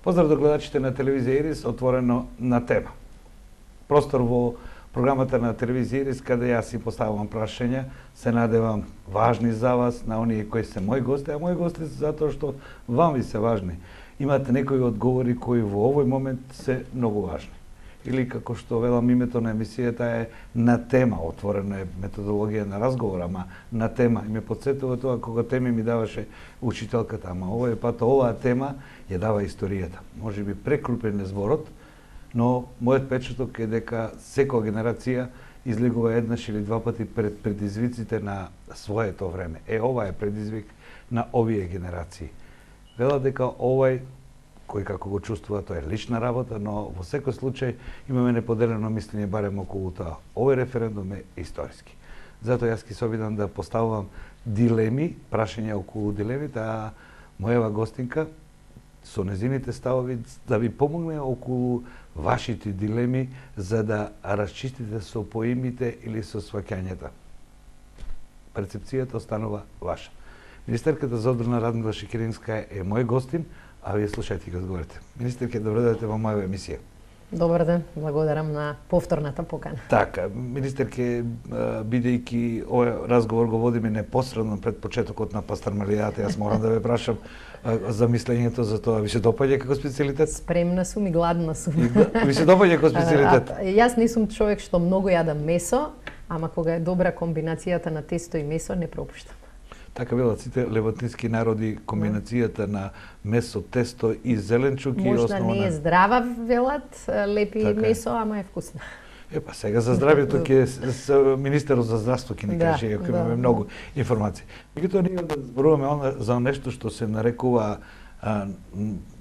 Поздрав до гледачите на телевизија Ирис, отворено на тема. Простор во програмата на телевизија Ирис, каде јас си поставувам прашања, се надевам важни за вас, на оние кои се мои гости, а мои гости се затоа што вам ви се важни. Имате некои одговори кои во овој момент се многу важни. Или како што велам, името на емисијата е на тема, отворена е методологија на разговор, ама на тема. И ме подсетува тоа кога теми ми даваше учителката, ама овој пат оваа тема ја дава историјата. Може би прекрупен е зборот, но мојот печаток е дека секоја генерација излегува еднаш или два пати пред предизвиците на своето време. Ова е предизвик на овие генерации. Вела дека овај кој како го чувствува, тоа е лична работа, но во секој случај имаме неподелено мислење барем околу тоа. Овој референдум е историски. Затоа јас ќе се обидам да поставувам дилеми, прашања околу дилемите, а мојава гостинка со незините ставови да ви помогне околу вашите дилеми за да расчистите со поимите или со сваќањата. Перцепцијата останува ваша. Министерката за одбрана Радмила Шекеринска е мој гостин, а вие слушајте и го одговорите. Министерке, добро дојдете во моја емисија. Добар ден, благодарам на повторната покана. Така, министерке, бидејќи овој разговор го водиме непосредно пред почетокот на пастармалијата, јас морам да ве прашам за мислењето за тоа. Ви се допаѓа како специјалитет? Спремна сум и гладна сум. Ви се допаѓа како специјалитет? Јас не сум човек што многу јадам месо, ама кога е добра комбинацијата на тесто и месо, не пропуштам. Така велат сите левантински народи, комбинацијата на месо, тесто и зеленчук и Можда не е здрава, велат, лепи така месо, ама е вкусна. Епа, сега за здравјето ќе министерот за здравство ќе ни каже, ако имаме многу информации. Меѓутоа ние да зборуваме за нешто што се нарекува,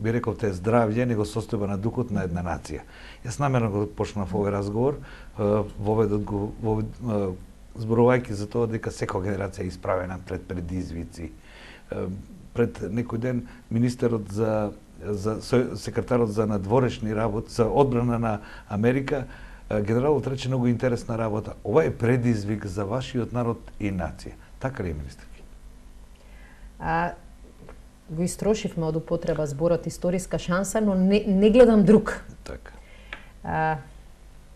би рековте, здравје, него состојба на духот на една нација. Јас намерно го почнав овој разговор, воведот го зборувајќи за тоа дека секоја генерација е исправена пред предизвици. Пред некој ден министерот за секретарот за надворешни работи, за одбрана на Америка, генералот рече многу интересна работа. Ова е предизвик за вашиот народ и нација. Така ли е, министерки? Го истрошивме од употреба зборот историска шанса, но не гледам друг. Така.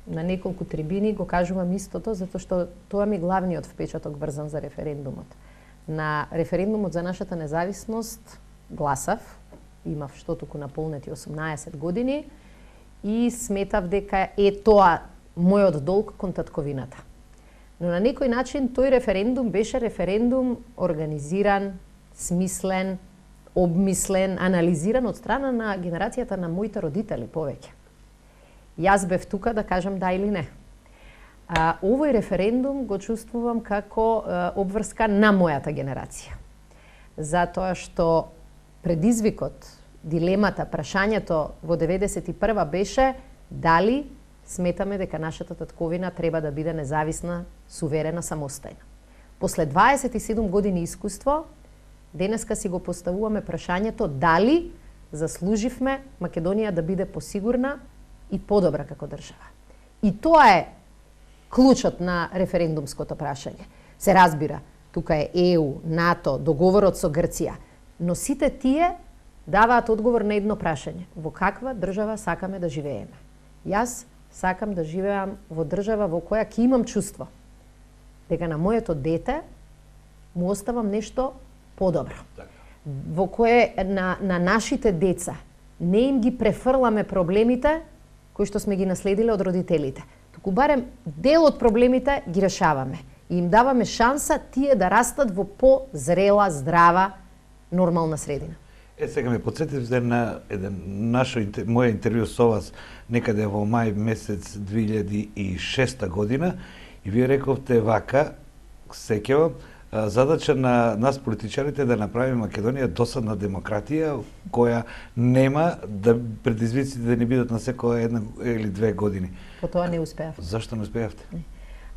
На неколку трибини го кажувам истото, затоа што тоа ми главниот впечаток врзан за референдумот. На референдумот за нашата независност гласав, имав што туку наполнети 18 години и сметав дека е тоа мојот долг кон татковината. Но на некој начин тој референдум беше референдум организиран, смислен, обмислен, анализиран од страна на генерацијата на моите родители повеќе. Јас бев тука да кажам да или не. Овој референдум го чувствувам како обврска на мојата генерација. Затоа што предизвикот, дилемата, прашањето во 91 беше дали сметаме дека нашата татковина треба да биде независна, суверена, самостојна. После 27 години искуство, денеска си го поставуваме прашањето дали заслуживме Македонија да биде посигурна и подобра како држава. И тоа е клучот на референдумското прашање. Се разбира, тука е ЕУ, НАТО, договорот со Грција, но сите тие даваат одговор на едно прашање. Во каква држава сакаме да живееме? Јас сакам да живеам во држава во која ќе имам чувство дека на моето дете му оставам нешто подобро. Во кое на нашите деца не им ги префрламе проблемите кои што сме ги наследиле од родителите. Туку барем дел од проблемите ги решаваме и им даваме шанса тие да растат во позрела, здрава, нормална средина. Сега ме подсетивте на моје интервју со вас некаде во мај месец 2006 година и вие рековте вака, сеќавам, задача на нас политичарите да направиме Македонија досадна демократија која нема да предизвиците да не бидат на секоја една или две години. По тоа не успеав. Зашто не успеавте?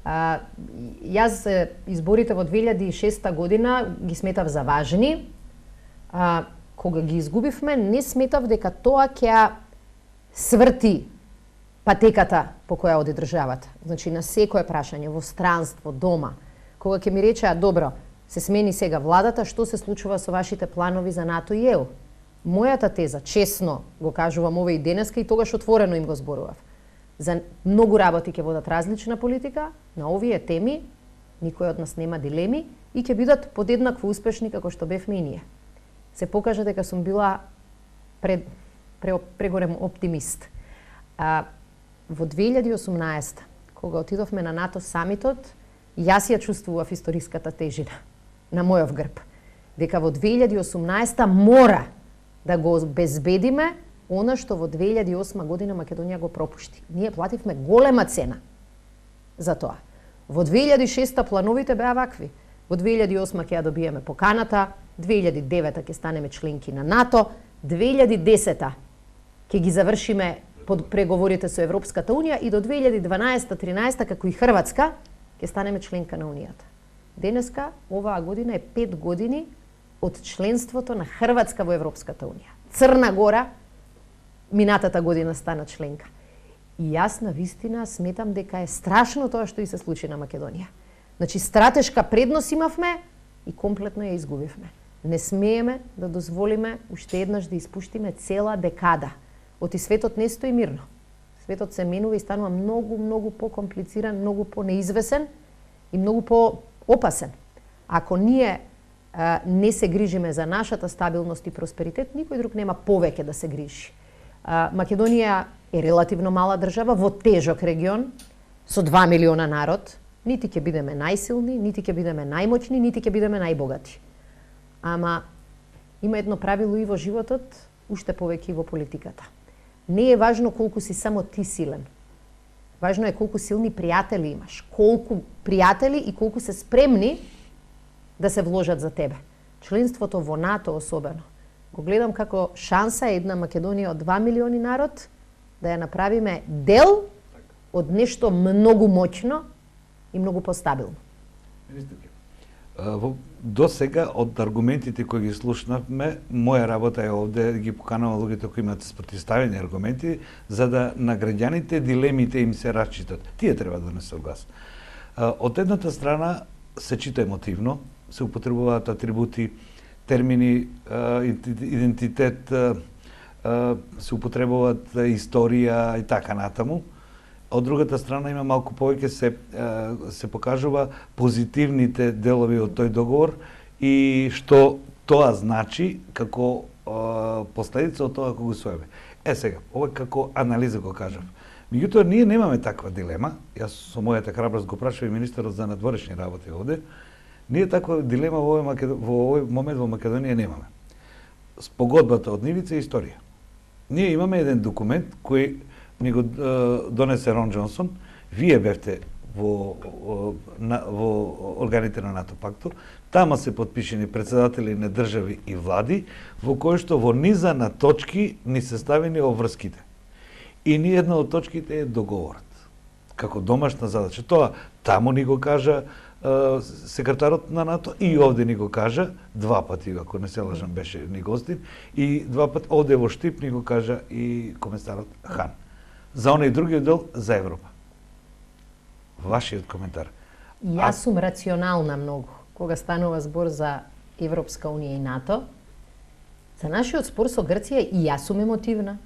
Јас изборите во 2006 година ги сметав за важни. Кога ги изгубивме, не сметав дека тоа ќе сврти патеката по која оди државата. Значи на секое прашање, во странство, дома, кога ќе ми речеа, добро, се смени сега владата, што се случува со вашите планови за НАТО и ЕУ? мојата теза, честно го кажувам ова и денеска и тогаш отворено им го зборував. За многу работи ќе водат различна политика, на овие теми никој од нас нема дилеми и ќе бидат подеднакво успешни како што бевме и ние. Се покажа дека сум била преголем оптимист. Во 2018, кога отидовме на НАТО самитот, јас ја чувствував историската тежина на мојов грб. Дека во 2018 мора да го обезбедиме она што во 2008 година Македонија го пропушти. Ние плативме голема цена за тоа. Во 2006 плановите беа вакви. Во 2008 ќе ја добиеме поканата, 2009 ќе станеме членки на НАТО, 2010 ќе ги завршиме под преговорите со Европската Унија и до 2012-13 како и Хрватска ќе станеме членка на Унијата. Денеска, оваа година е 5 години од членството на Хрватска во Европската Унија. Црна Гора минатата година стана членка. И јас на вистина сметам дека е страшно тоа што и се случи на Македонија. Значи стратешка предност имавме и комплетно ја изгубивме. Не смееме да дозволиме уште еднаш да испуштиме цела декада. Оти светот не стои мирно. Светот се менува и станува многу покомплициран, многу понеизвесен и многу поопасен. Ако ние не се грижиме за нашата стабилност и просперитет, никој друг нема повеќе да се грижи. Македонија е релативно мала држава во тежок регион со 2 милиона народ. Нити ќе бидеме најсилни, нити ќе бидеме најмоćни, нити ќе бидеме најбогати. Ама има едно правило и во животот, уште повеќе и во политиката. Не е важно колку си само ти силен. Важно е колку силни пријатели имаш, колку пријатели и колку се спремни да се вложат за тебе. Членството во НАТО особено. Го гледам како шанса една Македонија од 2 милиони народ да ја направиме дел од нешто многу моќно и многу постабилно. До сега од аргументите кои ги слушнавме, моја работа е овде да ги поканувам луѓето кои имаат спротивставени аргументи, за да на граѓаните дилемите им се расчитат. Тие треба да не се глас. Од едната страна се чита емотивно, се употребуваат атрибути, термини, идентитет, се употребуваат историја и така натаму. Од другата страна има малку повеќе се покажува позитивните делови од тој договор и што тоа значи како последица од тоа кога го усвоиме. Сега, ова како анализа го кажав. Меѓутоа, ние немаме таква дилема. Јас со мојата храброст го прашав и министерот за надворешни работи овде. Ние таква дилема во овој момент во Македонија немаме. Спогодбата од нивица е историја. Ние имаме еден документ кој ни го донесе Рон Џонсон. Вие бевте во органите на НАТО пактот. Тама се подпишени председатели на држави и влади, во кој што во низа на точки ни се ставени обврските. И ни една од точките е договорот. Како домашна задача. Тоа таму ни го кажа секретарот на НАТО и овде ни го кажа, 2 пати, ако не се лажам, беше ни гостин, и 2 пати овде во Штип ни го кажа и комесарот Хан. За оној другиот дел, за Европа. Вашиот коментар. Јас сум рационална многу, кога станува збор за Европска Унија и НАТО. За нашиот спор со Грција и јас сум емотивна.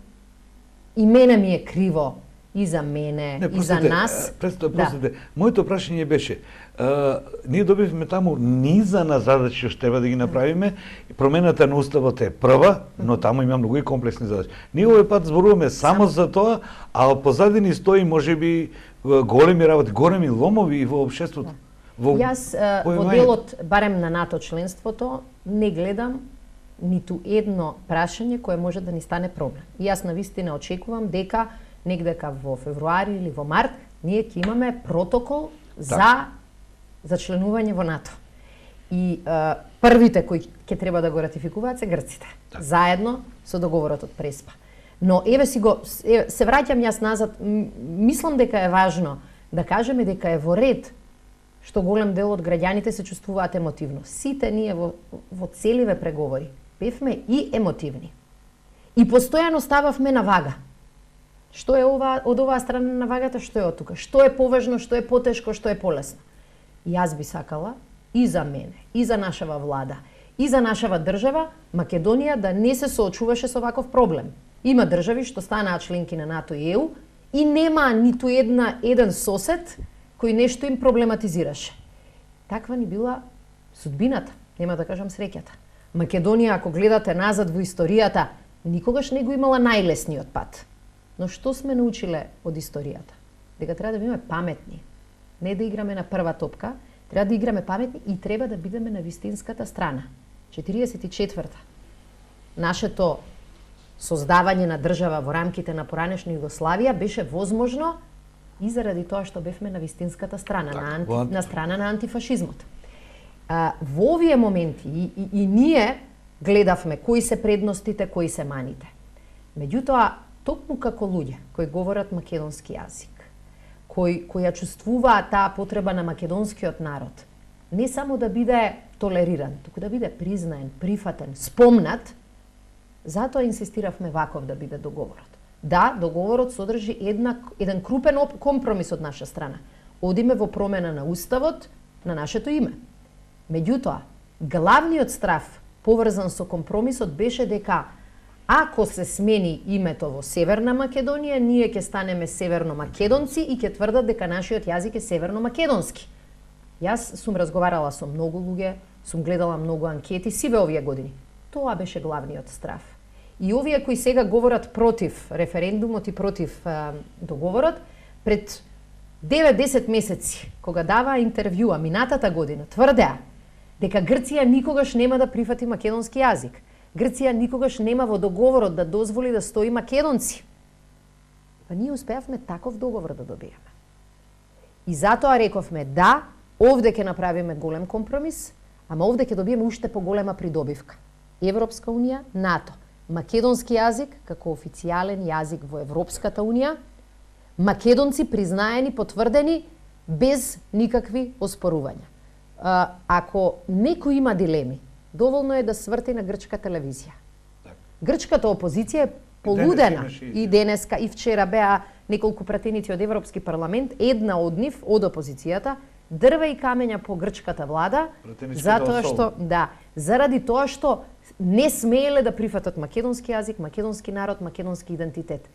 И мене ми е криво и за мене, и за нас. Простите, моето прашање беше, ние добивме таму низа на задачи што треба да ги направиме, промената на уставот е прва, но таму има многу и комплексни задачи. Ние овој пат зборуваме само за тоа, а позадини стои можеби големи работи, големи ломови и во општеството. Јас во делот барем на НАТО членството не гледам ниту едно прашање кое може да ни стане проблем. И јас навистина очекувам дека негдека во февруари или во март ние ќе имаме протокол за членување во НАТО. И првите кои ќе треба да го ратификуваат се грците. Заедно со договорот од Преспа. Но се враќам јас назад, мислам дека е важно да кажеме дека е во ред што голем дел од граѓаните се чувствуваат емотивно. Сите ние во целиве преговори бевме и емотивни. И постојано стававме на вага. Што е од оваа страна на вагата, што е од тука? Што е поважно, што е потешко, што е полесно? Јас би сакала и за мене, и за нашава влада, и за нашава држава, Македонија, да не се соочуваше со ваков проблем. Има држави што станаа членки на НАТО и ЕУ и нема ниту еден сосед кој нешто им проблематизираше. Таква ни била судбината, нема да кажам среќата. Македонија, ако гледате назад во историјата, никогаш не го имала најлесниот пат. Но што сме научиле од историјата? Дека треба да бидеме паметни. Не да играме на прва топка, треба да играме паметни и треба да бидеме на вистинската страна. 44-та. Нашето создавање на држава во рамките на поранешна Југославија беше возможно и заради тоа што бевме на вистинската страна, на страна на антифашизмот. Во овие моменти и ние гледавме кои се предностите, кои се маните. Меѓутоа, токму како луѓе кои говорат македонски јазик, кои ја чувствуваат таа потреба на македонскиот народ, не само да биде толериран, туку да биде признаен, прифатен, спомнат, затоа инсистиравме ваков да биде договорот. Да, договорот содржи еден крупен компромис од наша страна. Одиме во промена на уставот на нашето име. Меѓутоа, главниот страв поврзан со компромисот беше дека ако се смени името во Северна Македонија, ние ќе станеме северно-македонци и ќе тврдат дека нашиот јазик е северно-македонски. Јас сум разговарала со многу луѓе, сум гледала многу анкети сиве овие години. Тоа беше главниот страв. И овие кои сега говорат против референдумот и против договорот, пред 9-10 месеци, кога даваа интервјуа минатата година, тврдеа дека Грција никогаш нема да прифати македонски јазик. Грција никогаш нема во договорот да дозволи да стои македонци. Па ние успеавме таков договор да добиеме. И затоа рековме да, овде ќе направиме голем компромис, ама овде ќе добиеме уште поголема придобивка. Европска унија, НАТО, македонски јазик како официјален јазик во Европската унија, македонци признаени, потврдени, без никакви оспорувања. Ако некој има дилеми, доволно е да сврти на грчка телевизија. Грчката опозиција е полудена и денеска и вчера беа неколку пратеници од Европски парламент, една од нив од опозицијата дрва и камења по грчката влада затоа што заради тоа што не смееле да прифатат македонски јазик, македонски народ, македонски идентитет.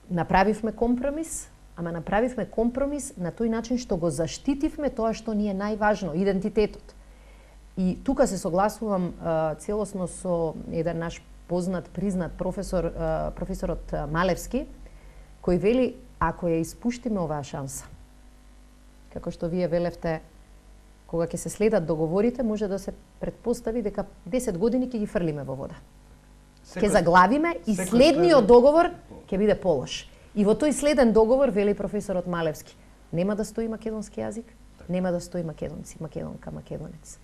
Направивме компромис, ама направивме компромис на тој начин што го заштитивме тоа што ни е најважно, идентитетот. И тука се согласувам целосно со еден наш познат, признат професорот Малевски, кој вели, ако ја испуштиме оваа шанса, како што вие велевте, кога ќе се следат договорите, може да се предпостави дека 10 години ќе ги фрлиме во вода. Ќе заглавиме и следниот договор ќе биде полош. И во тој следен договор, вели професорот Малевски, нема да стои македонски јазик, нема да стои македонци, македонка, македонец.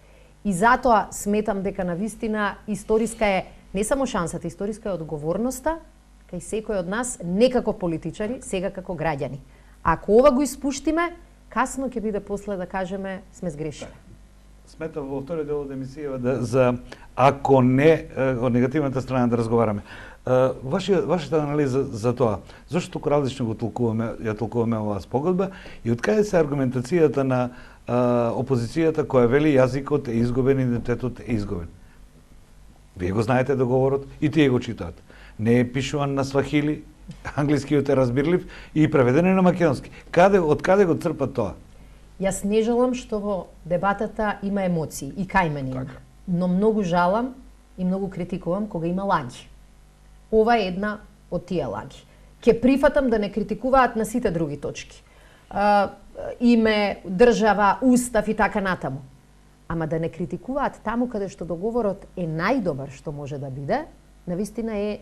И затоа сметам дека навистина историска е не само шансата, историска е одговорноста кај секој од нас, не како политичари, сега како граѓани. Ако ова го испуштиме, касно ќе биде после да кажеме сме сгрешили. Сметам во втори дел од емисијава за ако не од негативната страна да разговараме. Вашата анализа за тоа, зашто толку различно го толкуваме оваа спогодба и од каде се аргументацијата на опозицијата која вели јазикот е изгубен, идентитетот е изгубен? Вие го знаете договорот и тие го читаат. Не е пишуван на свахили, англискиот е разбирлив и преведен е на македонски. Од каде го црпат тоа? Јас не жалам што во дебатата има емоции и кај мене има. Но многу жалам и многу критикувам кога има лаги. Ова е една од тие лаги. Ке прифатам да не критикуваат на сите други точки. Име, држава, устав и така натаму. Ама да не критикуваат таму каде што договорот е најдобар што може да биде, навистина е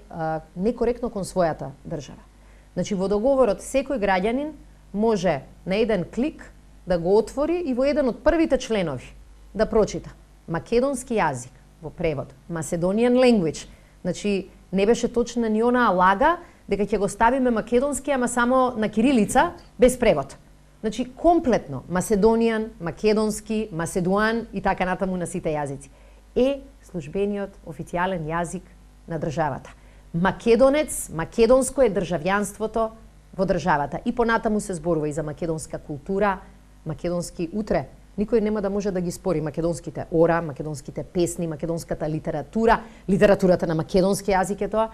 некоректно кон својата држава. Значи во договорот секој граѓанин може на еден клик да го отвори и во еден од првите членови да прочита македонски јазик во превод, Macedonian language. Значи не беше точна ни онаа лага дека ќе го ставиме македонски, ама само на кирилица без превод. Значи комплетно Macedonian, македонски, Macedуан и така натаму на сите јазици е службениот официјален јазик на државата. Македонец, македонско е државјанството во државата. И понатаму се зборува и за македонска култура, македонски утре никој нема да може да ги спори македонските ора, македонските песни, македонската литература, литературата на македонски јазик е тоа.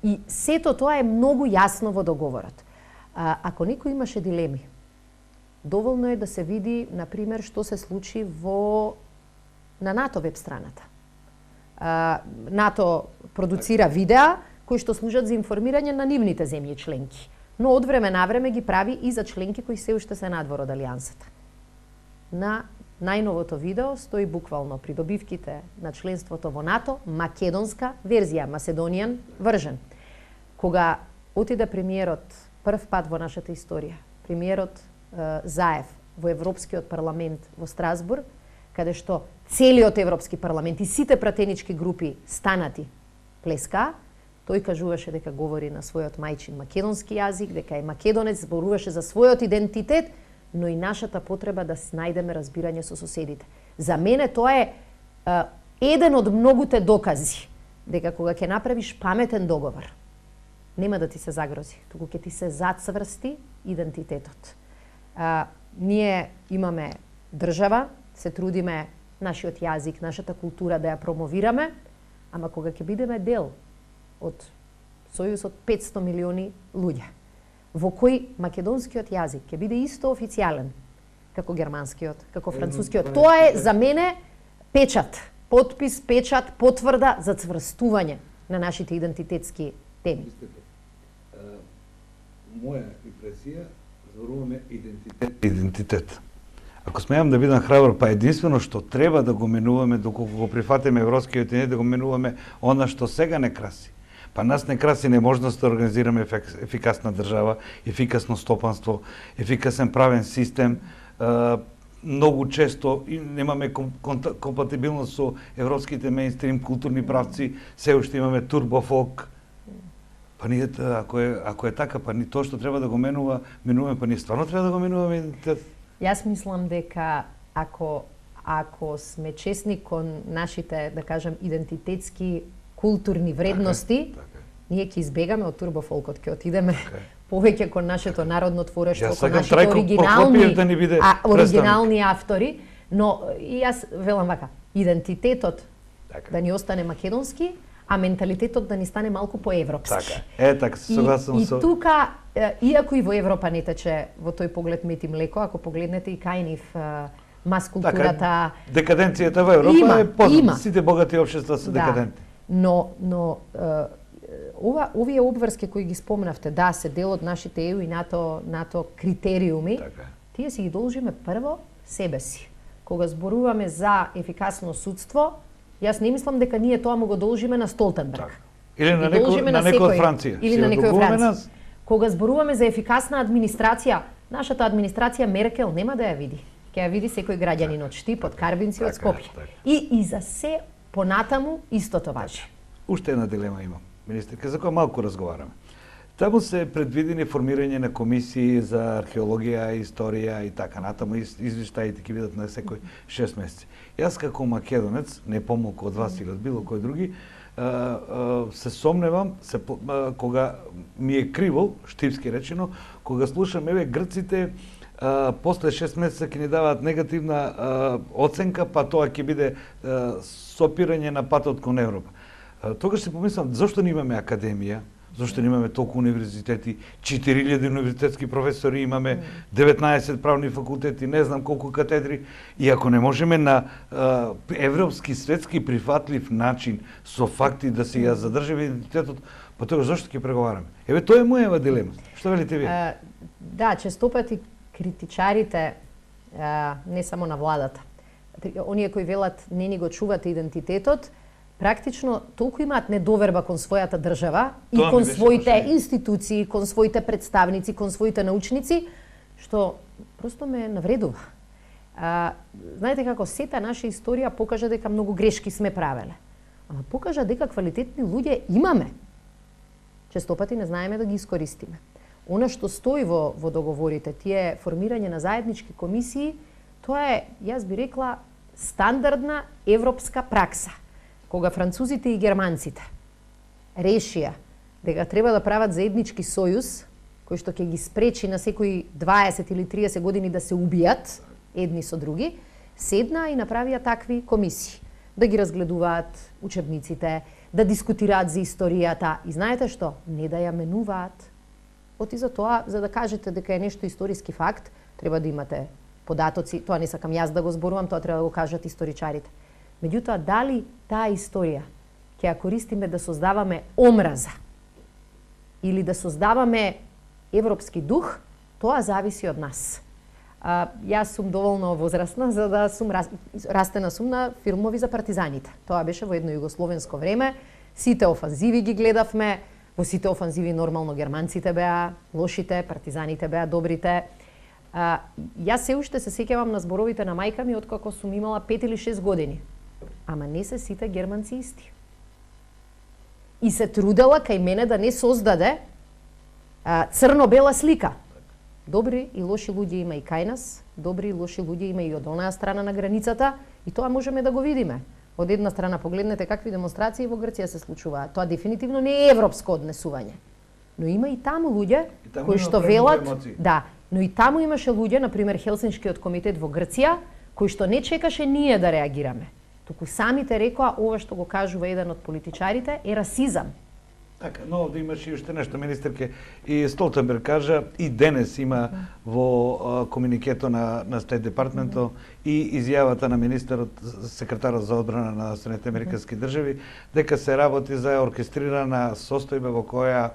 И сето тоа е многу јасно во договорот. Ако некој имаше дилеми, доволно е да се види, например, што се случи на НАТО веб страната. НАТО продуцира видеа кои што служат за информирање на нивните земји членки, но од време на време ги прави и за членки кои се уште се надвор од алијансата. На најновото видео стои буквално придобивките на членството во НАТО, македонска верзија, Macedonian version. Кога отиде премиерот прв пат во нашата историја, премиерот Заев во Европскиот парламент во Страсбург, каде што целиот Европски парламент и сите пратенички групи станати плеска, тој кажуваше дека говори на својот мајчин македонски јазик, дека е македонец, зборуваше за својот идентитет, но и нашата потреба да најдеме разбирање со соседите. За мене тоа е еден од многуте докази дека кога ќе направиш паметен договор, нема да ти се загрози, туку ќе ти се зацврсти идентитетот. Ние имаме држава, се трудиме нашиот јазик, нашата култура да ја промовираме, ама кога ќе бидеме дел од сојуз од 500 милиони луѓе, во кој македонскиот јазик ќе биде исто официјален како германскиот, како францускиот. Тоа е за мене печат, потпис, печат, потврда за цврстување на нашите идентитетски теми. Моја импресија, зборуваме идентитет. Ако смеам да бидам храбар, па единствено што треба да го менуваме, доколку го прифатиме европскиот идентитет, да го менуваме она што сега не краси. Па нас не краси неможност да организираме ефикасна држава, ефикасно стопанство, ефикасен правен систем. Многу често немаме компатибилност со европските мејнстрим културни правци, се уште имаме турбофолк. Па ние, ако е така, па тоа што треба да го менуваме, па ние стварно треба да го менуваме идентитет. Јас мислам дека ако сме честни кон нашите, да кажем, идентитетски културни вредности, ние ќе избегаме од турбофолкот, ќе отидеме повеќе кон нашето народно творештво, кон нашите оригинални автори, но и јас велам вака, идентитетот да ни остане македонски, а менталитетот да ни стане малку поевропски. Така, се согласам со... И тука, иако и во Европа не тече во тој поглед мет и млеко, ако погледнете и кај нив мас културата... Декаденцијата во Европа е позна, сите богати општества се декадентни. Но овие обврски кои ги спомнавте, да, се дел од нашите ЕУ и НАТО критериуми, тие си ги должиме прво себе си. Кога зборуваме за ефикасно судство, јас не мислам дека ние тоа му го должиме на Столтенберг. Или на некој од Франција. Или на некој од Франција. Кога зборуваме за ефикасна администрација, нашата администрација Меркел нема да ја види. Ќе ја види секој граѓанин од Штип, од Карбинци, од Скопје. И за се понатаму истото важи. Уште една дилема имам, министерка, за која малку разговараме. Таму се предвидени формирање на комисии за археологија, историја и така натаму, извештаите ќе бидат на секој 6 месеци. Јас како македонец, не помалку од вас или од било кој други, се сомневам, кога ми е криво, штипски речено, кога слушам, еве, грците после 6 месеца ќе ни даваат негативна оценка, па тоа ќе биде сопирање на патот кон Европа. Тогаш се помислам, зашто не имаме академија, зашто не имаме толку универзитети, 4000 универзитетски професори имаме, 19 правни факултети, не знам колку катедри, и ако не можеме на европски, светски прифатлив начин со факти да се ја задржиме идентитетот, па тогаш зашто ќе преговараме? Еве, тоа е мојава дилема. Што велите вие? Да, честопати критичарите, не само на владата, оние кои велат не ни го чувате идентитетот, практично толку имаат недоверба кон својата држава и кон своите институции, кон своите представници, кон своите научници, што просто ме навредува. Знаете како, сета наша историја покажа дека многу грешки сме правеле. Ама покажа дека квалитетни луѓе имаме. Честопати не знаеме да ги искористиме. Она што стои во договорите, тие формирање на заеднички комисии, тоа е, јас би рекла, стандардна европска пракса. Кога французите и германците решија дека треба да прават заеднички сојуз, кој што ќе ги спречи на секои 20 или 30 години да се убијат едни со други, седна и направија такви комисии, да ги разгледуваат учебниците, да дискутираат за историјата и знаете што? Не да ја менуваат. Оти за тоа, за да кажете дека е нешто историски факт, треба да имате податоци, тоа не сакам јас да го зборувам, тоа треба да го кажат историчарите. Меѓутоа, дали таа историја ќе ја користиме да создаваме омраза или да создаваме европски дух, тоа зависи од нас. Јас сум доволно возрастна за да сум растена сум на филмови за партизаните. Тоа беше во едно југословенско време. Сите офанзиви ги гледавме. Во сите офанзиви нормално германците беа лошите, партизаните беа добрите. Јас се уште се сеќавам на зборовите на мајка ми откако сум имала 5 или 6 години. Ама не се сите германци исти. И се трудела кај мене да не создаде црно-бела слика. Добри и лоши луѓе има и кај нас, добри и лоши луѓе има и од онаа страна на границата и тоа можеме да го видиме. Од една страна погледнете какви демонстрации во Грција се случуваат. Тоа дефинитивно не е европско однесување. Но има и таму луѓе кои што велат, да, но и таму имаше луѓе, на пример Хелсиншкиот комитет во Грција, кои што не чекаше ние да реагираме. Туку самите рекоа ова што го кажува еден од политичарите е расизам. Така, но овде имаше и уште нешто, министерке. И Столтенберг кажа, и денес има во комуникето на Стейт департменто и изјавата на министерот, секретарот за одбрана на Соединетите американски држави, дека се работи за оркестрирана состојба во која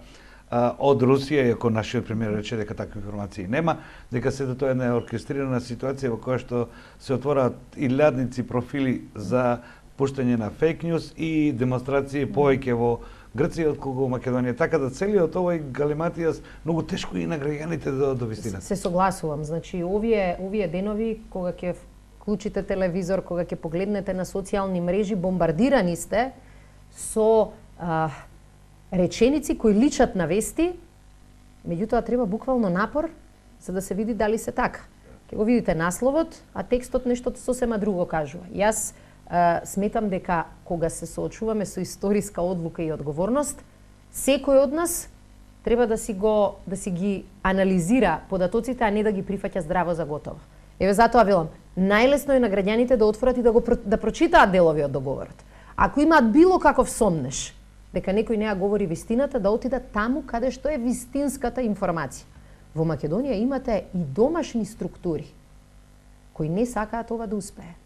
од Русија, иако нашиот премиер рече дека такви информации нема, дека се тоа е една оркестрирана ситуација во која што се отвораат илјадници профили за пуштање на фейк ньюс и демонстрации повеќе во Грција отколку во Македонија, така да целиот овој галиматијас многу тешко и на граѓаните до вистина. Се согласувам, значи овие денови кога ќе вклучите телевизор, кога ќе погледнете на социјални мрежи, бомбардирани сте со реченици кои личат на вести, меѓутоа треба буквално напор за да се види дали се така. Ќе го видите насловот, а текстот нешто сосема друго кажува. Јас сметам дека кога се соочуваме со историска одлука и одговорност, секој од нас треба да си ги анализира податоците, а не да ги прифаќа здраво за готово. Еве затоа велам, најлесно е на граѓаните да отворат и да прочитаат делови од договорот. Ако имаат било каков сомнеш дека некој не ја говори вистината, да отидат таму каде што е вистинската информација. Во Македонија имате и домашни структури кои не сакаат ова да успее.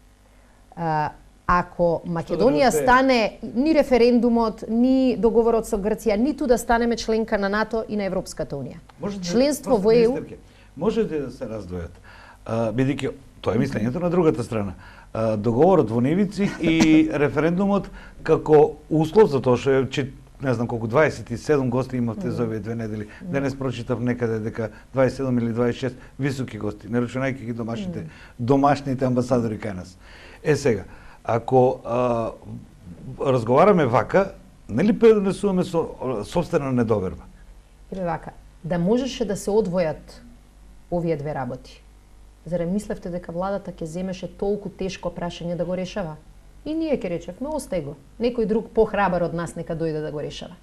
Ако Македонија стане ни референдумот, ни договорот со Грција, ниту да станеме членка на НАТО и на Европската унија. Членство во ЕУ можете да се раздвојат. Бидејќи тоа е мислењето на другата страна. Договорот во Невици и референдумот како услов за тоа што е не знам колку 27 гости имавте за овие 2 недели. Денес прочитав некаде дека 27 или 26 високи гости, не рачунајќи ги домашните амбасадори кај нас. Сега, ако разговараме вака, нели пренесуваме со сопствена недоверба? Или вака, да можеше да се одвојат овие две работи. Зарем мислевте дека владата ќе земеше толку тешко прашање да го решава? И ние ќе речевме, остај го. Некој друг похрабар од нас нека дојде да го решава.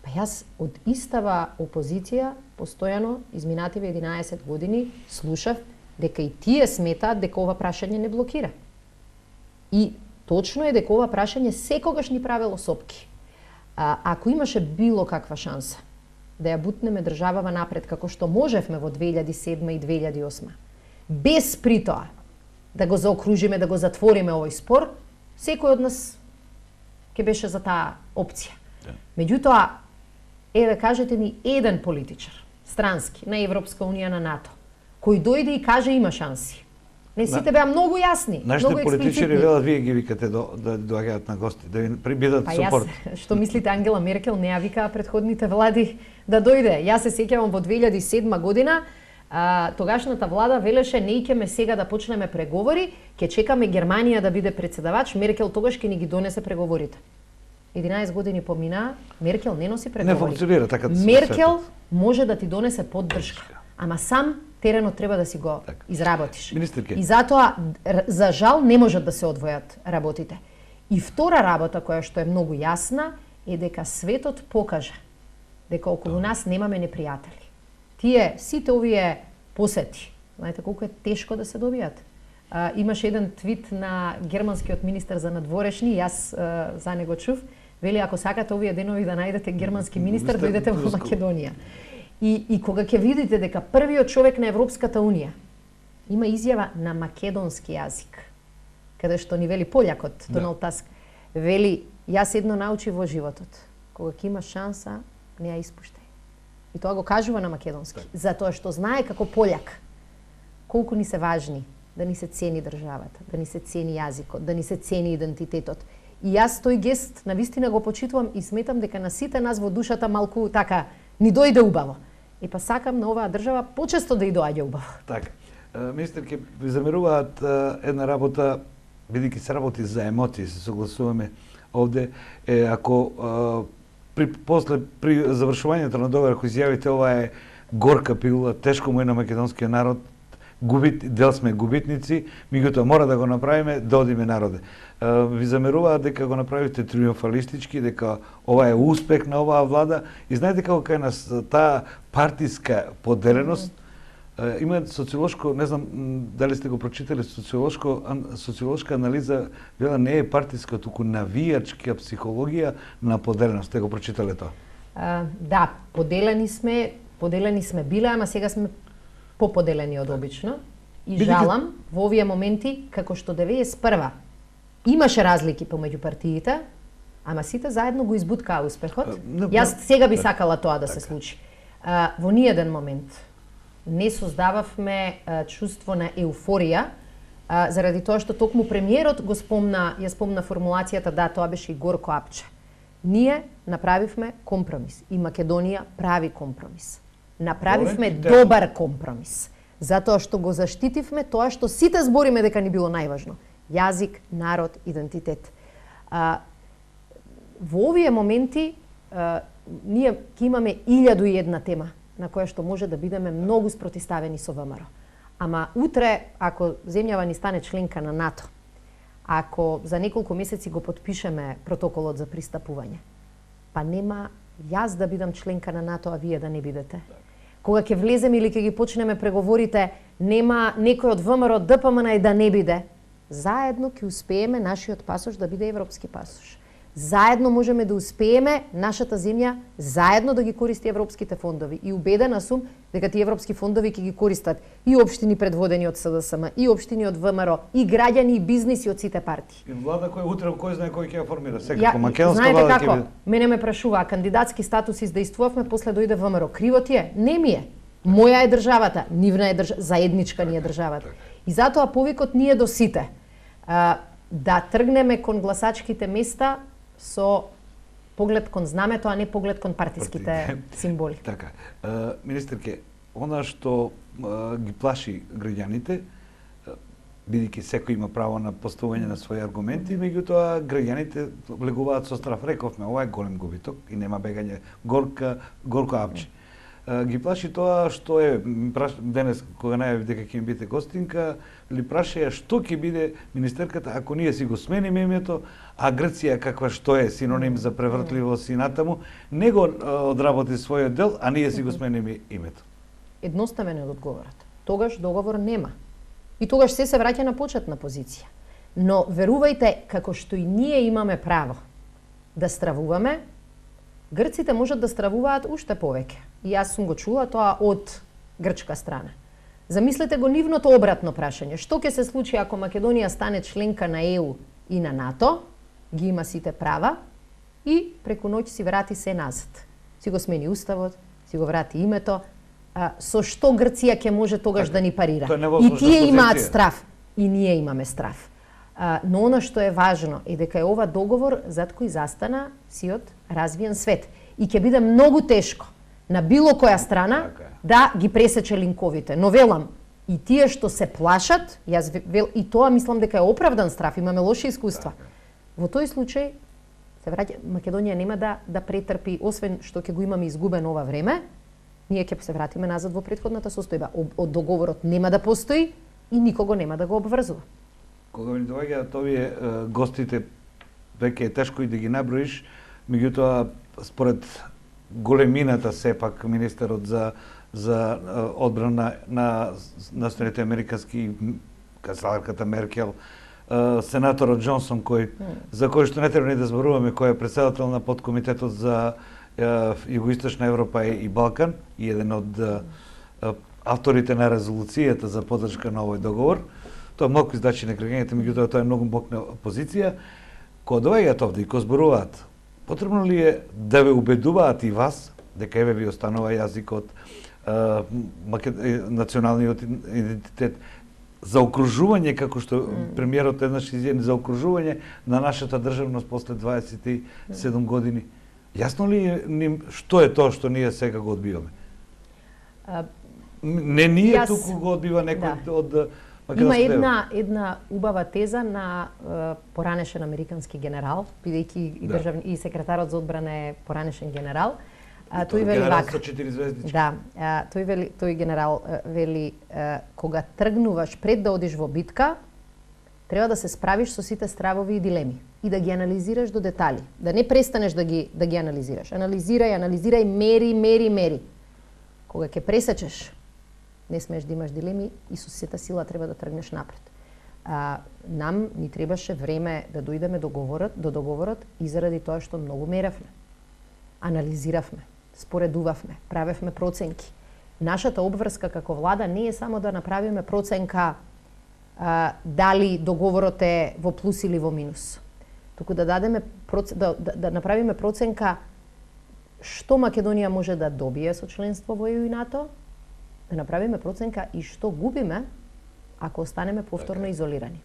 Па јас од истава опозиција постојано изминативе 11 години слушав дека и тие сметаат дека ова прашање не блокира. И точно е дека ова прашање секогаш ни правело сопки. Ако имаше било каква шанса да ја бутнеме државава напред како што можевме во 2007 и 2008, без притоа да го заокружиме, да го затвориме овој спор, секој од нас ќе беше за таа опција. Меѓутоа, да кажете ми еден политичар, странски, на Европска унија, на НАТО, кој дојде и каже има шанси. Не сите беа многу јасни, многу експлицитни. Нашите политичари велат, вие ги викате да доаѓаат на гости, да ви прибидат супорт. Што мислите, Ангела Меркел не ја викаа предходните влади да дојде? Јас се сеќавам во 2007 година, тогашната влада велеше не икеме сега да почнеме преговори, ќе чекаме Германија да биде председавач, Меркел тогаш ќе ни ги донесе преговорите. 11 години помина, Меркел не носи преговори. Не функционира така. Меркел може да ти донесе поддршка, ама сам теренот треба да си го изработиш. Министерке. И затоа, за жал, не можат да се одвојат работите. И втора работа која што е многу јасна е дека светот покажа дека околу нас немаме непријатели. Тие, сите овие посети, знаете колку е тешко да се добијат. Имаше еден твит на германскиот министер за надворешни, јас за него чув, вели ако сакате овие денови да најдете германски министер, дојдете во Македонија. И кога ќе видите дека првиот човек на Европската Унија има изјава на македонски јазик, каде што ни вели полјакот Доналд Таск, вели јас едно научи во животот, кога ќе имаш шанса, не ја испуштај. И тоа го кажува на македонски, затоа што знае како пољак колку ни се важни да ни се цени државата, да ни се цени јазикот, да ни се цени идентитетот. И јас тој гест навистина го почитувам и сметам дека на сите нас во душата малку така ни дојде убаво. И па сакам на оваа држава почесто да и доаѓа убаво. Така. Министер, ќе ви замеруваат една работа, бидејќи се работи за емоции, се согласуваме овде, ако при завршувањето на договор, ако изјавите ова е горка пилула, тешко му е на македонскиот народ, дел сме губитници, меѓутоа мора да го направиме, да одиме народе. Ви замеруваат дека го направите триумфалистички, дека ова е успех на оваа влада и знаете како кај нас таа партиска поделеност има социолошко, не знам дали сте го прочитали, социолошка анализа, вела не е партиска, туку навијачка психологија на поделеност. Сте го прочитале тоа? Да, поделени сме биле, ама сега сме поподелени од обично. И жалам во овие моменти, како што 91-а имаше разлики помеѓу партиите, ама сите заедно го избуткаа успехот. Јас сега би сакала тоа да се случи. Во ниеден момент не создававме чувство на еуфорија, заради тоа што токму премиерот ја спомна формулацијата, да, тоа беше и горко апче. Ние направивме компромис и Македонија прави компромис. Направивме добар компромис, затоа што го заштитивме тоа што сите збориме дека ни било најважно. Јазик, народ, идентитет. Во овие моменти ние ќе имаме 1001 тема на која што може да бидеме многу спротиставени со ВМРО. Ама утре, ако земјава ни стане членка на НАТО, ако за неколку месеци го потпишеме протоколот за пристапување, па нема јас да бидам членка на НАТО, а вие да не бидете. Кога ќе влеземе или ќе ги почнеме преговорите, нема некој од ВМРО, ДПМН и да не биде, заедно ќе успееме нашиот пасош да биде европски пасош. Заедно можеме да успееме нашата земја заедно да ги користи европските фондови. И убедена сум дека тие европски фондови ќе ги користат и општини предводени од СДСМ, и општини од ВМРО, и граѓани и бизниси од сите партии. И влада која утре кој знае кој ќе ја формира, секако македонска влада ќе биде. Мене ме прашуваа кандидатски статус издействувавме, после дојде ВМРО. Криво ти е? Не ми е. Моја е државата, нивна е заедничка ни е државата. И затоа повикот ние до сите да тргнеме кон гласачките места со поглед кон знамето, а не поглед кон партиските символи. Така. Министерке, она што ги плаши граѓаните, бидејќи секој има право на поставување на своји аргументи, меѓутоа граѓаните влегуваат со страф. Рековме, ова е голем губиток и нема бегање, горко апче. Ги плаши тоа што денес кога најави дека ќе им биде гостинка, ли прашаја што ќе биде министерката ако ние си го смениме името, а Грција каква што е синоним за превртливост и натаму, не го одработи својот дел, а ние си го смениме името. Едноставен е одговорот. Тогаш договор нема. И тогаш се враќа на почетна позиција. Но верувајте, како што и ние имаме право да стравуваме, грците можат да стравуваат уште повеќе. И јас сум го чула тоа од грчка страна. Замислете го нивното обратно прашање. Што ќе се случи ако Македонија стане членка на ЕУ и на НАТО, ги има сите права и преку ноќ си врати се назад. Си го смени уставот, си го врати името, со што Грција ќе може тогаш да ни парира? И тие имаат страф, и ние имаме страф. Но она што е важно е дека е ова договор зад кој застана сиот развиен свет. И ќе биде многу тешко на било која страна да ги пресече линковите. Но велам, и тие што се плашат, и тоа мислам дека е оправдан страф, имаме лоши искуства. Во тој случај, Македонија нема да претрпи, освен што ќе го имаме изгубено ова време, ние ќе се вратиме назад во претходната состојба. Од договорот нема да постои и никого нема да го обврзува. Кога ми доаѓаат овие гостите, веќе е тешко и да ги наброиш, меѓутоа според големината сепак министерот за одбрана на Соединетите американски канцеларката Меркел, сенаторот Џонсон за кој што не треба ни да зборуваме, кој е претседател на подкомитетот за Југоисточна Европа и Балкан и еден од авторите на резолуцијата за поддршка на овој договор. Тоа е малку издачи на крагењето, меѓутоа тоа е многу бокна позиција. Кога доаѓаат овде и кога зборуваат, потребно ли е да ве убедуваат и вас дека еве ви останува јазикот, националниот идентитет, за окружување, како што премиерот еднаш изјави, за окружување на нашата државност после 27 години? Јасно ли е ним што е тоа што ние сега го одбиваме? Не ние туку го одбива некој од македонската. Има една убава теза на поранешен американски генерал, бидејќи и секретарот за одбрана е поранешен генерал. Тој вели вака. Да, тој генерал вели кога тргнуваш пред да одиш во битка, треба да се справиш со сите стравови и дилеми и да ги анализираш до детали, да не престанеш да ги анализираш. Анализирај, мери. Кога ќе пресечеш, не смееш да имаш дилеми и со сета сила треба да тргнеш напред. Нам ни требаше време да дојдеме до договорот и заради тоа што многу меревме, анализиравме, споредувавме, правевме проценки. Нашата обврска како влада не е само да направиме проценка дали договорот е во плюс или во минус, туку да да направиме проценка што Македонија може да добие со членство во ЕУ и НАТО, да направиме проценка и што губиме ако останеме повторно изолирани.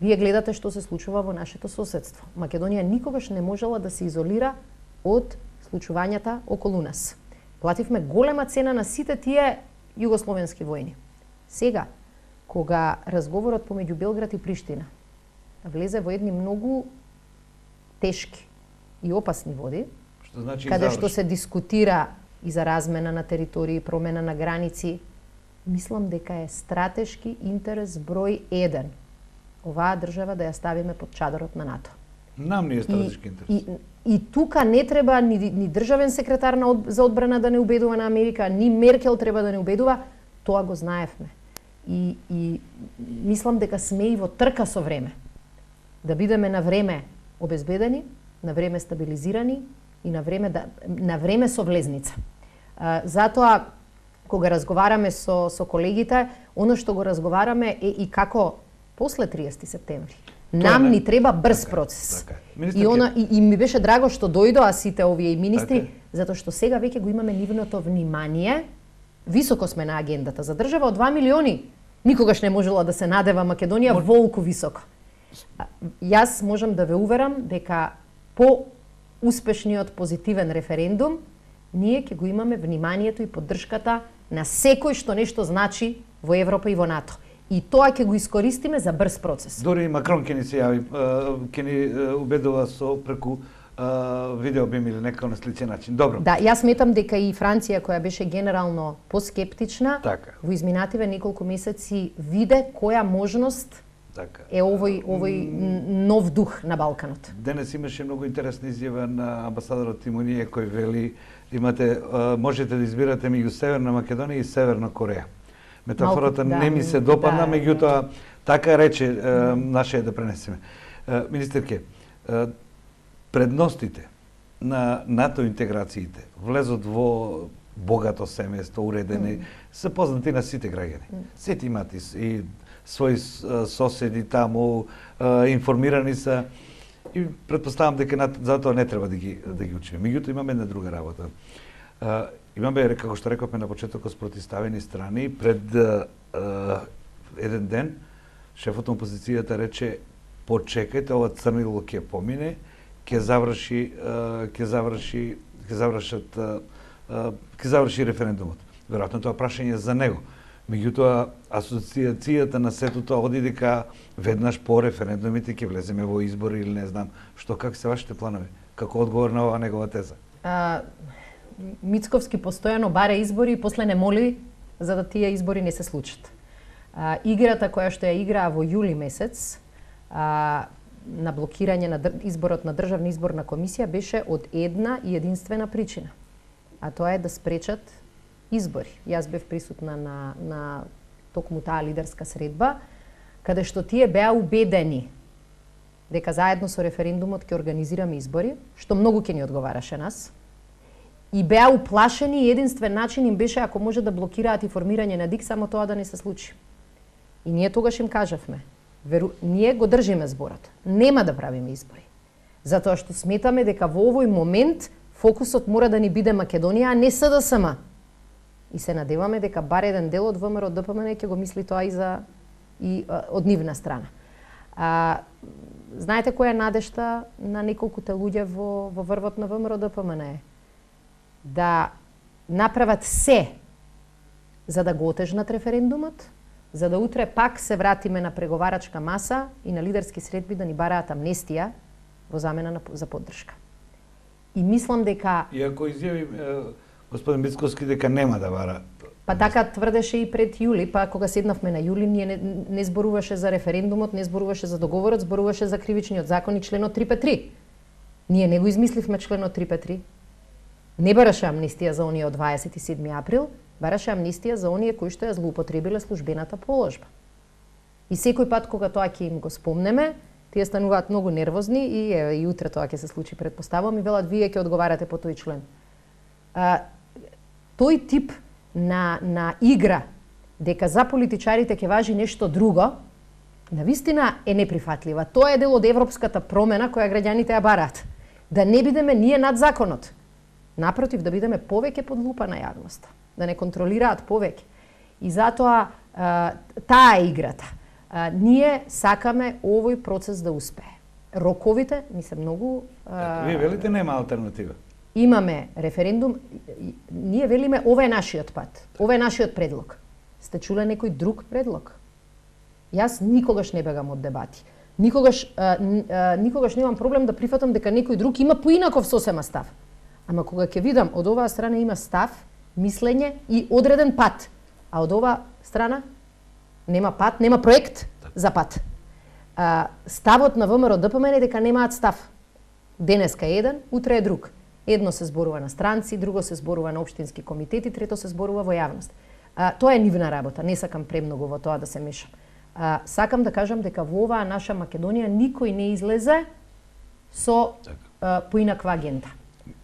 Вие гледате што се случува во нашето соседство. Македонија никогаш не можела да се изолира од случувањата околу нас. Плативме голема цена на сите тие југословенски војни. Сега, кога разговорот помеѓу Белград и Приштина влезе во едни многу тешки и опасни води, каде што се дискутира и за размена на територии, промена на граници, мислам дека е стратешки интерес број 1 оваа држава да ја ставиме под чадорот на НАТО. Нам не е стратешки интерес. И тука не треба ни државен секретар за одбрана да не убедува на Америка, ни Меркел треба да не убедува, тоа го знаевме. И мислам дека сме и во трка со време. Да бидеме на време обезбедени, на време стабилизирани и на време со влезница. Затоа, кога разговараме со колегите, оно што го разговараме е и како после 30 септември. Нам ни треба брз процес. И ми беше драго што дојдоа сите овие министри, затоа што сега веќе го имаме нивното внимание, високо сме на агендата. За држава од 2 милиони никогаш не можела да се надева Македонија волку високо. Јас можам да ве уверам дека по успешниот позитивен референдум ние ќе го имаме вниманието и поддршката на секој што нешто значи во Европа и во НАТО. И тоа ќе го искористиме за брз процес. Дори и Макрон ќе ни се јави, ќе ни убедува со преку видеобим или некако на сличен начин. Добро. Да, јас сметам дека и Франција, која беше генерално поскептична, во изминативе неколку месеци виде која можност е овој нов дух на Балканот. Денес имаше многу интересна изјава на амбасадорот Тимонија кој вели можете да избирате меѓу Северна Македонија и Северна Кореја. Метафората не ми се допадна, меѓутоа така рече, наше е да пренесеме. Министерке, предностите на НАТО интеграциите, влезот во богато семејство, уредени, се познати на сите граѓани. Сите имаат и своји соседи таму, информирани се, и предпоставам дека затоа не треба да ги учиме. Меѓутоа имаме една друга работа. Имаме, како што рековме на почетокот, спротивставени страни. Пред еден ден, шефот на опозицијата рече, почекајте, ова црнило ќе помине, ќе заврши референдумот. Веројатно тоа прашање за него. Меѓутоа, асоциацијата на сето тоа оди дека веднаш по референдумите ќе влеземе во избори или не знам што. Како се вашите планови? Како одговор на оваа негова теза? Мицковски постојано баре избори и после не моли за да тие избори не се случат. Играта која што ја играа во јули месец на блокирање на изборот на Државна изборна комисија беше од една и единствена причина. А тоа е да спречат избори. Јас бев присутна на токму таа лидерска средба каде што тие беа убедени дека заедно со референдумот ќе организираме избори, што многу ќе ни одговараше нас, и беа уплашени и единствен начин им беше ако може да блокираат и формирање на ДИК, само тоа да не се случи. И ние тогаш им кажавме, ние го држиме зборот, нема да правиме избори. Затоа што сметаме дека во овој момент фокусот мора да ни биде Македонија, а не СДСМ. И се надеваме дека бар еден дел од ВМРО ДПМН ќе го мисли тоа и од нивна страна. Знаете која е надежта на неколкуте луѓе во врвот на ВМРО ДПМН? Да направат се за да го отежнат референдумот, за да утре пак се вратиме на преговарачка маса и на лидерски средби да ни бараат амнестија во замена за поддршка. И мислам дека... Иако изјави господин Мицковски дека нема да бара... Па така тврдеше и пред јули, па кога седнавме на јули, ние не зборуваше за референдумот, не зборуваше за договорот, зборуваше за кривичниот закон и членот 353. Ние не го измисливме членот 353. Не бараше амнестија за оние од 27 април, бараше амнестија за оние кои што ја злоупотребиле службената положба. И секој пат кога тоа ќе им го спомнеме, тие стануваат многу нервозни и утре тоа ќе се случи, предпоставувам, и велат вие ќе одговарате по тој член. Тој тип на игра дека за политичарите ќе важи нешто друго, навистина е неприфатлива. Тоа е дел од европската промена која граѓаните ја бараат. Да не бидеме ние над законот. Напротив, да бидеме повеќе под лупа на јавноста. Да не контролираат повеќе. И затоа таа е играта. Ние сакаме овој процес да успее. Роковите ни се многу... Вие велите нема алтернатива. Имаме референдум, ние велиме ова е нашиот пат, ова е нашиот предлог. Сте чуле некој друг предлог? Јас никогаш не бегам од дебати. Никогаш немам проблем да прифатам дека некој друг има поинаков сосема став. Ама кога ќе видам од оваа страна има став, мислење и одреден пат, а од оваа страна нема пат, нема проект за пат. Ставот на ВМРО ДПМН е дека немаат став. Денеска е еден, утре е друг. Едно се зборува на странци, друго се зборува на општински комитети, трето се зборува во јавност. Тоа е нивна работа, не сакам премногу во тоа да се мешам. Сакам да кажам дека во оваа наша Македонија никој не излезе со поинаква агенда.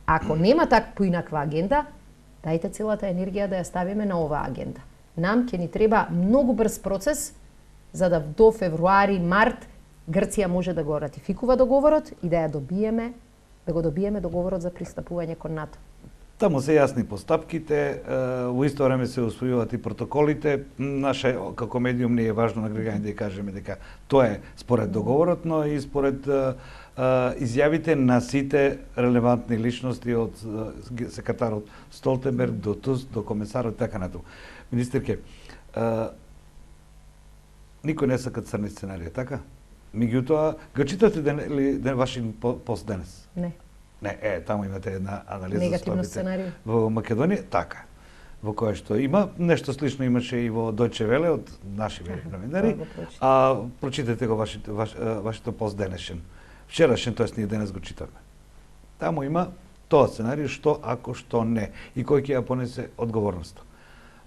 Ако нема так поинаква агенда, дајте целата енергија да ја ставиме на оваа агенда. Нам ќе ни треба многу брз процес за да до февруари, март Грција може да го ратификува договорот и да го добиеме договорот за пристапување кон НАТО. Таму се јасни постапките, во исто време се усвојуваат и протоколите. Наше како медиум не е важно на граѓаните да кажеме дека тоа е според договорот, но и според изјавите на сите релевантни личности од секретарот Столтенберг до Туск, до комесарот така натаму. Министерке, никој не сака црни сценарија, така? Меѓутоа, го читате ден вашиот пост денес? Не. Не, таму имате една анализа негативно сценарија во Македонија, така. Во кое што има нешто слично имаше и во Дојче Веле од наши новинари. Прочитате го вашето пост денешен. Вчерашен, тоест ние денес го читаме. Таму има тоа сценарија што ако што не и кој ќе ја понесе одговорноста.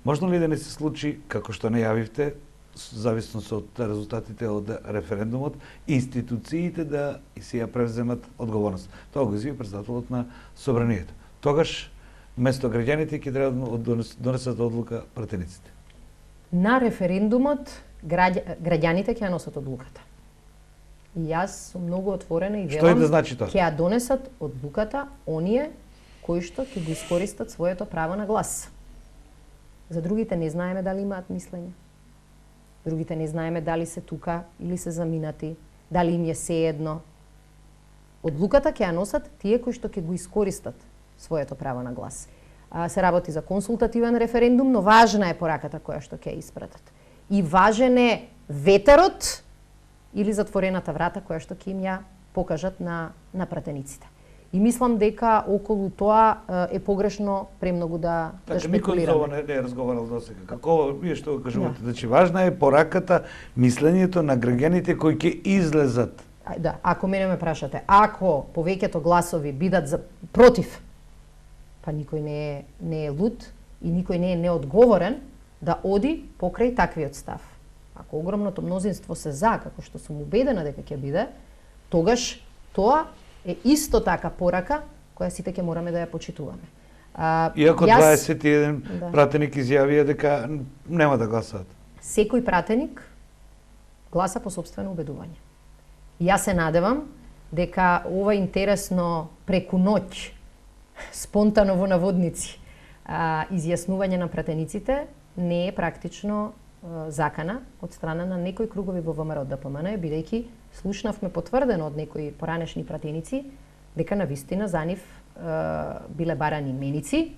Можно ли да не се случи како што не јавивте, зависно од резултатите од референдумот, институциите да си ја превземат одговорност. Тоа го изјави председателот на Собранието. Тогаш, место граѓаните ќе треба да донесат одлука пратениците. На референдумот граѓаните ќе ја носат одлуката. И јас сум многу отворена и велам да значи тоа? Ќе ја донесат одлуката оние кои што ќе го искористат своето право на глас. За другите не знаеме дали имаат мислење. Другите не знаеме дали се тука или се заминати, дали им е сеедно. Одлуката ќе ја носат тие кои што ќе го искористат своето право на глас. Се работи за консултативен референдум, но важна е пораката која што ќе ја испратат. И важен е ветерот или затворената врата која што ќе им ја покажат на пратениците. И мислам дека околу тоа е погрешно премногу да шпекулираме. Никој за ова не е разговарал досега. Како вие што кажувате? Значи важна е пораката, мислењето на граѓаните кои ќе излезат. Да, ако мене ме прашате, ако повеќето гласови бидат против, па никој не е луд и никој не е неодговорен да оди покрај таквиот став. ако огромното мнозинство се за, како што сум убедена дека ќе биде, тогаш тоа е исто така порака која сите ќе мораме да ја почитуваме. Иако 21 пратеник изјавија дека нема да гласаат. Секој пратеник гласа по сопствено убедување. Јас се надевам дека ова интересно преку ноќ, спонтано во наводници, изјаснување на пратениците не е практично закана од страна на некои кругови во ВМРО ДПМН, бидејќи слушнавме потврдено од некои поранешни пратеници дека навистина за нив биле барани меници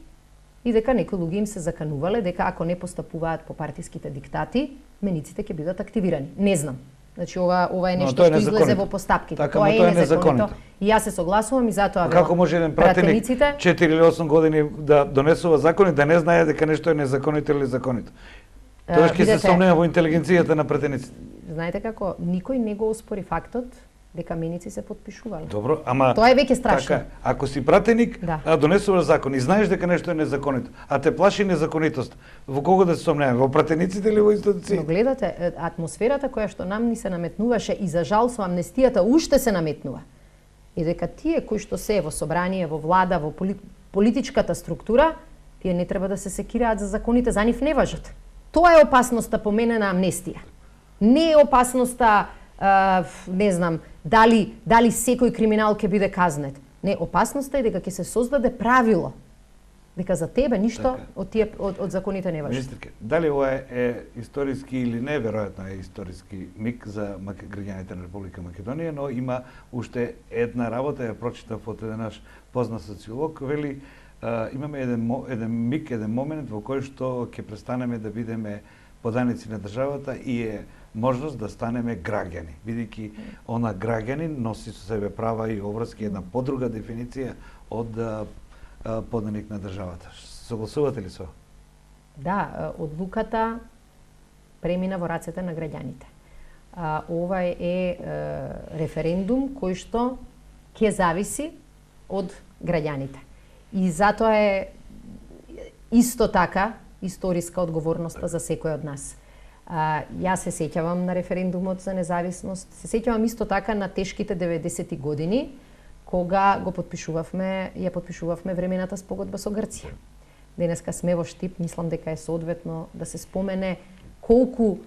и дека некои луѓе им се заканувале дека ако не постапуваат по партиските диктати, мениците ќе бидат активирани. Не знам. Значи ова е нешто што излезе во постапките. Така, тоа е незаконито. И јас се согласувам и затоа како може еден пратеник 4 или 8 години да донесува закони да не знае дека нешто е незаконито или законито? Тоа ќе се сомнева во интелигенцијата на пратениците. Знаете како, никој не го оспори фактот дека меници се потпишувале. Добро, ама тоа е веќе страшно. Така, ако си пратеник, донесуваш закон и знаеш дека нешто е незаконито, а те плаши незаконитост, во кого да се сомневаме? Во пратениците или во институциите? Но гледате, атмосферата која што нам ни се наметнуваше и за жал со амнестијата уште се наметнува. И дека тие кои што се во собрание, во влада, во политичката структура, тие не треба да се секираат за законите, за нив не важат. Тоа е опасноста по мене на амнестија. Не е опасноста, не знам, дали секој криминал ќе биде казнет. Не, опасноста е дека ќе се создаде правило дека за тебе ништо од законите не важи. Министерке, дали ова е историски или не, веројатно е историски миг за граѓаните на Република Македонија, но има уште една работа, ја прочитав од еден наш познат социолог, вели имаме еден миг, еден момент во кој што ќе престанеме да бидеме поданици на државата и е можност да станеме граѓани, бидејќи она граѓанин носи со себе права и обврски, една подруга дефиниција од поданик на државата. Согласувате ли со? Да, одлуката премина во рацете на граѓаните. Ова е референдум кој што ќе зависи од граѓаните. И затоа е исто така историска одговорноста за секој од нас. Јас се сеќавам на референдумот за независност, се сеќавам исто така на тешките 90-ти години, кога ја потпишувавме времената спогодба со Грција. Денеска сме во Штип, мислам дека е соодветно да се спомене колку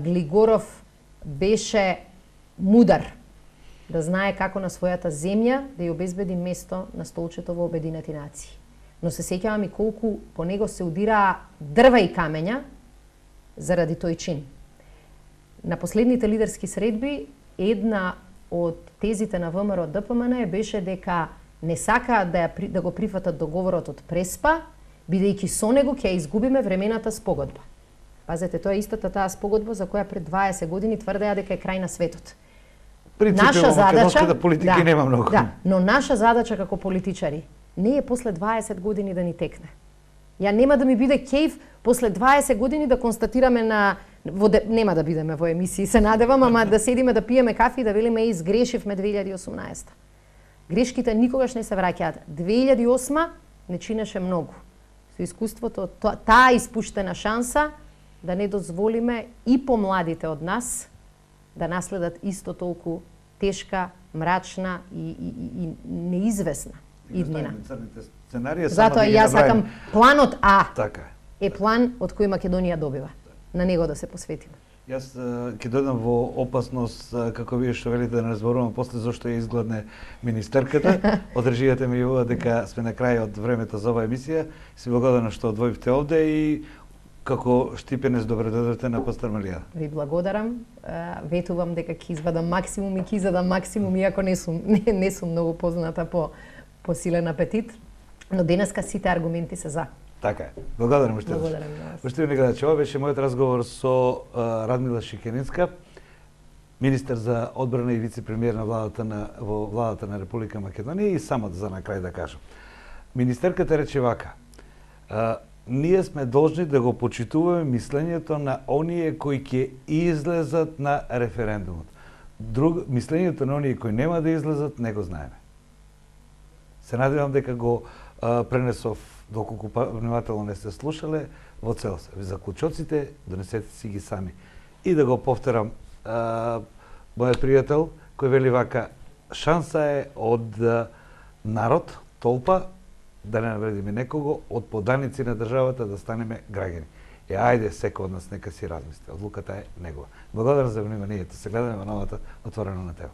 Глигоров беше мудар, да знае како на својата земја да ја обезбеди место на столчето во Обединети нации. Но се сеќавам и колку по него се удираа дрва и камења заради тој чин. На последните лидерски средби, една од тезите на ВМРО ДПМН беше дека не сакаат да го прифатат договорот од Преспа, бидејќи со него ќе изгубиме времената спогодба. Пазете, тоа е истата таа спогодба за која пред 20 години тврдеа дека е крај на светот. Наша задача политика нема многу. Да, но наша задача како политичари не е после 20 години да ни текне. Ја нема да ми биде кејф после 20 години да констатираме нема да бидеме во емисии, се надевам, ама да седиме да пиеме кафе и да велиме изгрешивме 2018. Грешките никогаш не се враќаат. 2008 не чинеше многу. Со искуството, таа испуштена шанса да не дозволиме и помладите од нас да наследат исто толку тешка, мрачна и неизвестна иднина. Затоа јас сакам планот А. Така е план од кој Македонија добива. На него да се посветиме. Јас ќе дојдам во опасност, како вие што велите, да не разборувам после зошто ја изгладне министерката. Одржијате ми ова дека сме на крај од времето за оваа емисија. Си благодарам што одвоивте овде и како Штипенец добре дојдовте на Пастармалија. Ви благодарам. Ветувам дека ќе извадам максимум и ќе изадам максимум, иако не сум многу позната по силен апетит, но денеска сите аргументи се за. Така е. Благодарам уште. Благодарам на вас. Поштовани гледачи, ова беше мојот разговор со Радмила Шикеринска, министер за одбрана и вице-премиер во владата на Република Македонија, и само за на крај да кажам. Министерката рече вака: ние сме должни да го почитуваме мислењето на оние кои ќе излезат на референдумот. Мислењето на оние кои нема да излезат не го знаеме. Се надевам дека го пренесов, доколку внимателно не сте слушале, во целост. Заклучоците донесете си ги сами. И да го повторам, мојот пријател кој вели вака, шанса е од народ, толпа, да не навредиме некого, од поданици на државата да станеме граѓани. Ајде, секој од нас нека си размисли. Одлуката е негова. Благодарам за вниманието. Се гледаме во новата Отворено на тема.